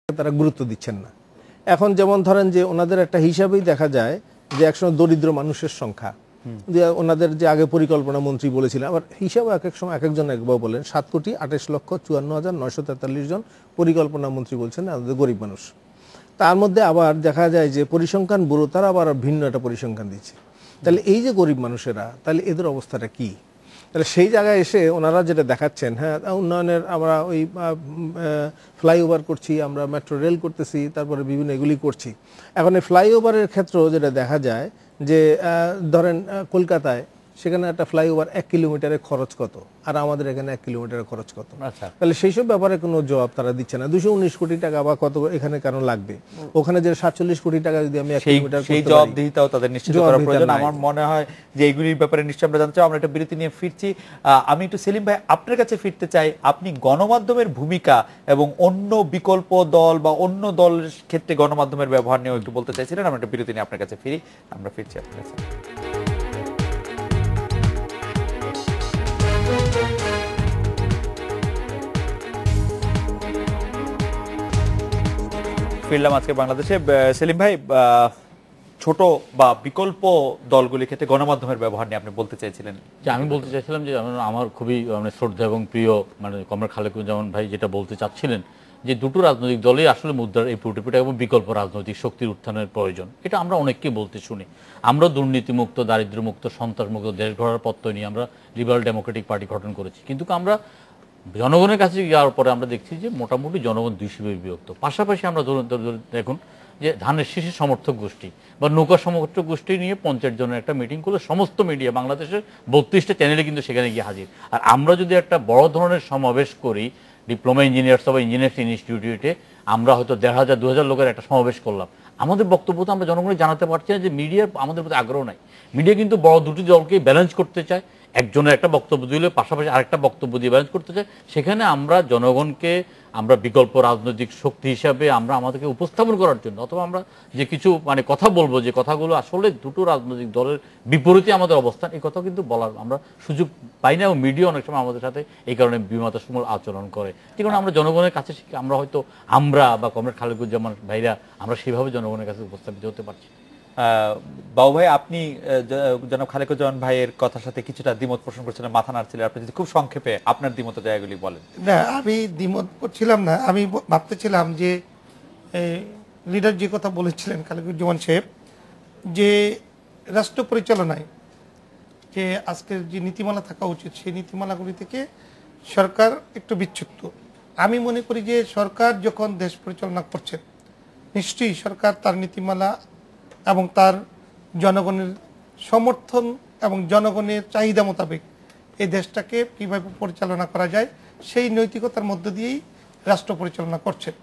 তারা গুরুত্ব দিচ্ছেন না। এখন যেমন ধরেন যে ওনাদের একটা হিসাবেই দেখা যায় যে একসময় দরিদ্র মানুষের সংখ্যা, ওনাদের যে আগে পরিকল্পনা মন্ত্রী বলেছিলেন, আবার হিসাবে এক এক সময় এক একজন একবার বলেন 7,28,54,943 জন পরিকল্পনা মন্ত্রী বলছেন আমাদের গরিব মানুষ। তার মধ্যে আবার দেখা যায় যে পরিসংখ্যান ব্যুরো তারা আবার ভিন্ন একটা পরিসংখ্যান দিচ্ছে। তাহলে এই যে গরিব মানুষেরা, তাহলে এদের অবস্থাটা কি? তাহলে সেই জায়গায় এসে ওনারা যেটা দেখাচ্ছেন, হ্যাঁ উন্নয়নের আমরা ওই ফ্লাইওভার করছি, আমরা মেট্রো রেল করতেছি, তারপরে বিভিন্ন এগুলি করছি। এখন এই ফ্লাইওভারের ক্ষেত্রেও যেটা দেখা যায় যে ধরেন কলকাতায় সেখানে একটা ফ্লাইওভার 1 কিলোমিটারের খরচ কত, আর আমাদের এখানে 1 কিলোমিটারের খরচ কত। তাহলে সেই সব ব্যাপারে কোনো জবাব তারা দিচ্ছে না। 219 কোটি টাকা বা কত এখানে কেন লাগবে, ওখানে যে 47 কোটি টাকা যদি আমি 1 কিলোমিটার সেই জবাবদিহিতাও তাদের নিশ্চিত করা প্রয়োজন। আমার মনে হয় যে এইগুলির ব্যাপারে নিশ্চয়ই আমরা জানতে চাই। আমরা একটা বিরতি নিয়ে ফিরছি। আমি একটু সেলিম ভাই আপনার কাছে ফিরতে চাই। আপনি গণমাধ্যমের ভূমিকা এবং অন্য বিকল্প দল বা অন্য দলের ক্ষেত্রে গণমাধ্যমের ব্যবহার নিয়ে একটু বলতে চাইছিলেন। আমরা একটা বিরতি নিয়ে আপনার কাছে ফিরি। আমরা ফিরছি আপনার কাছে। ফিরলাম আজকে বাংলাদেশে। সেলিম ভাই, ছোট বা বিকল্প দলগুলির ক্ষেত্রে গণমাধ্যমের ব্যবহার নিয়ে আপনি বলতে চাইছিলেন। যে আমি বলতে চাইছিলাম যে আমার খুবই শ্রদ্ধা এবং প্রিয় কমরেড খালেকুজ্জামান ভাই যেটা বলতে চাচ্ছিলেন যে দুটো রাজনৈতিক দলই আসলে মুদ্রার এই প্রতিপিটা এবং বিকল্প রাজনৈতিক শক্তির উত্থানের প্রয়োজন। এটা আমরা অনেককেই বলতে শুনি। আমরা দুর্নীতিমুক্ত, দারিদ্র্যমুক্ত, সন্ত্রাসমুক্ত দেশ গড়ার প্রত্যয় নিয়ে আমরা লিবারাল ডেমোক্রেটিক পার্টি গঠন করেছি, কিন্তু আমরা জনগণের কাছে যাওয়ার পরে আমরা দেখছি যে মোটামুটি জনগণ দুইশে বিভক্ত। পাশাপাশি আমরা দেখুন যে ধানের শীষের সমর্থক গোষ্ঠী বা নৌকা সমর্থক গোষ্ঠী নিয়ে 50 জনের একটা মিটিং করলে সমস্ত মিডিয়া বাংলাদেশের 32টা চ্যানেলে কিন্তু সেখানে গিয়ে হাজির। আর আমরা যদি একটা বড় ধরনের সমাবেশ করি ডিপ্লোমা ইঞ্জিনিয়ার্স অথবা ইঞ্জিনিয়ার্স ইনস্টিটিউটে, আমরা হয়তো 1,500-2,000 লোকের একটা সমাবেশ করলাম, আমাদের বক্তব্য তো আমরা জনগণকে জানাতে পারছি না যে মিডিয়ার আমাদের প্রতি আগ্রহ নাই। মিডিয়া কিন্তু বড় দুটি দলকে ব্যালেন্স করতে চায়, একজনের একটা বক্তব্য দিলে পাশাপাশি আরেকটা বক্তব্য দিয়ে ব্যালেন্স করতে চায়। সেখানে আমরা জনগণকে আমরা বিকল্প রাজনৈতিক শক্তি হিসাবে আমরা আমাদেরকে উপস্থাপন করার জন্য অথবা আমরা যে কিছু কথা বলবো যে কথাগুলো আসলে দুটো রাজনৈতিক দলের বিপরীতে আমাদের অবস্থান, এই কথা কিন্তু বলার আমরা সুযোগ পাই না। এবং মিডিয়া অনেক সময় আমাদের সাথে এই কারণে বিমতাসমূল আচরণ করে। যে কারণে আমরা জনগণের কাছে আমরা হয়তো আমরা বা কমরেড খালেকুজ্জামান ভাইরা আমরা সেভাবে জনগণের কাছে উপস্থাপিত হতে পারছি। বাবু ভাই, আপনি জনাব খালেকুজ্জামান ভাইয়ের কথার সাথে কিছুটা দ্বিমত পোষণ করছিলেন, মাথা নাড়ছিলেন। আপনি যদি খুব সংক্ষেপে আপনার দ্বিমত জায়গাগুলি বলেন। না, আমি দ্বিমত করছিলাম না, আমি ভাবতেছিলাম যে লিডার যে কথা বলেছিলেন খালেকুজ্জামান সাহেব, যে রাষ্ট্র পরিচালনায় যে আজকের যে নীতিমালা থাকা উচিত সেই নীতিমালাগুলি থেকে সরকার একটু বিচ্যুত। আমি মনে করি যে সরকার যখন দেশ পরিচালনা করছেন, নিশ্চয়ই সরকার তার নীতিমালা এবং তার জনগণের সমর্থন এবং জনগণের চাহিদা মোতাবেক এই দেশটাকে কীভাবে পরিচালনা করা যায় সেই নৈতিকতার মধ্য দিয়েই রাষ্ট্র পরিচালনা করছেন।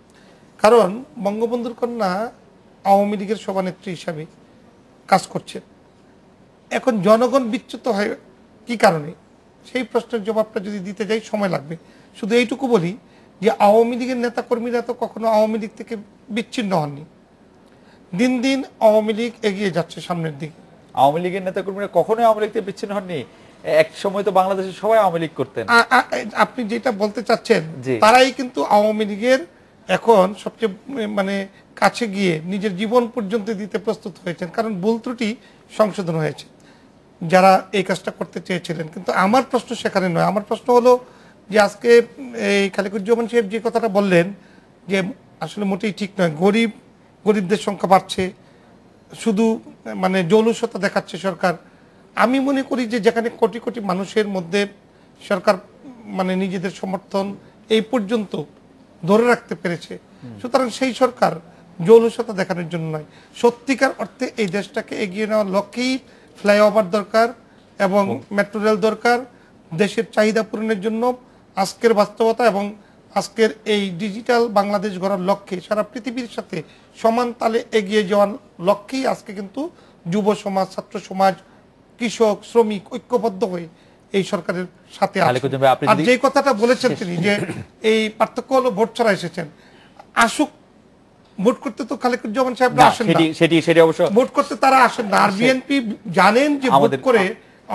কারণ বঙ্গবন্ধুর কন্যা আওয়ামী লীগের সভানেত্রী হিসাবে কাজ করছেন। এখন জনগণ বিচ্যুত হয় কী কারণে, সেই প্রশ্নের জবাবটা যদি দিতে যাই সময় লাগবে। শুধু এইটুকু বলি যে আওয়ামী লীগের নেতাকর্মীরা তো কখনো আওয়ামী লীগ থেকে বিচ্ছিন্ন হননি। দিন দিন আওয়ামী লীগ এগিয়ে যাচ্ছে সামনের দিকে। আওয়ামী লীগের নেতাকর্মীরা কখনোই আওয়ামী লীগ থেকে বিচ্ছিন্ন হননি। এক সময় তো বাংলাদেশের সবাই আওয়ামী লীগ করতেন। আপনি যেটা বলতে চাচ্ছেন, তারাই কিন্তু আওয়ামী লীগের এখন সবচেয়ে কাছে গিয়ে নিজের জীবন পর্যন্ত দিতে প্রস্তুত হয়েছেন, কারণ ভুল ত্রুটি সংশোধন হয়েছে যারা এই কাজটা করতে চেয়েছিলেন। কিন্তু আমার প্রশ্ন সেখানে নয়। আমার প্রশ্ন হলো যে আজকে এই খালেকুজ্জামান সাহেব যে কথাটা বললেন যে আসলে মোটেই ঠিক নয়, গরিবদের সংখ্যা বাড়ছে, শুধু জৌলুসতা দেখাচ্ছে সরকার। আমি মনে করি যে যেখানে কোটি কোটি মানুষের মধ্যে সরকার নিজেদের সমর্থন এই পর্যন্ত ধরে রাখতে পেরেছে, সুতরাং সেই সরকার জৌলুসতা দেখানোর জন্য নয়, সত্যিকার অর্থে এই দেশটাকে এগিয়ে নেওয়ার লক্ষ্যেই ফ্লাইওভার দরকার এবং মেট্রো রেল দরকার। দেশের চাহিদা পূরণের জন্য আজকের বাস্তবতা এবং আজকের এই ডিজিটাল বাংলাদেশ গড়ার লক্ষ্যে সারা পৃথিবীর সাথে সমান তালে এগিয়ে যাওয়ার লক্ষ্যেই আজকে কিন্তু যুব সমাজ, ছাত্র সমাজ, কৃষক, শ্রমিক ঐক্যবদ্ধ হয়ে এই সরকারের সাথে আছে। আর যে কথাটা বলেছেন তিনি যে এই পার্থক্য হলো ভোট ছাড়া এসেছেন, আসুক ভোট করতে তো খালেকুজ্জামান সাহেবরা আসেন না, ভোট করতে তারা আসেন না। আর বিএনপি জানেন যে ভোট করে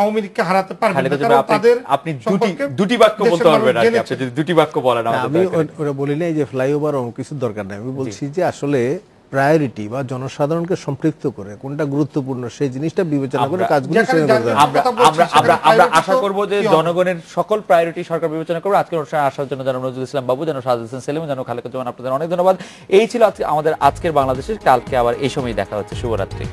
আওয়ামী লীগকে হারাতে পারবে না, খালেদা জিয়া কারণ আপনি তাদের আপনি সম্পর্কে দুটি বাক্য দেশের বলতে পারবেন মানুষ আর কি, জেনেছে। আপনি যদি দুটি বাক্য বলেন আমাদের আমি দরকার। ওরা বলি নাই যে ফ্লাইওভার ও কিছু দরকার নেই, আমি বলছি যে আসলে প্রায়োরিটি বা জনসাধারণকে সম্পৃক্ত করে কোনটা গুরুত্বপূর্ণ সেই জিনিসটা বিবেচনা করে কাজগুলো যেখানে সেভাবে জাতীয় করা। আমরা কথা বলছি, আমরা সেখানে আমরা আমরা priority আশা তো করব যে কি হবে? জনগণের সকল প্রায়োরিটি সরকার বিবেচনা করবে। আজকের অনুষ্ঠানে আসার জন্য জানাব নজরুল ইসলাম বাবু, জানাব সাজ্জাদ হোসেন সেলিম, জানাব খালেকুজ্জামান, আপনাদের অনেক ধন্যবাদ। এই ছিল আজকে আমাদের আজকের বাংলাদেশের। কালকে আবার এই সময় দেখা হচ্ছে। শুভরাত্রি।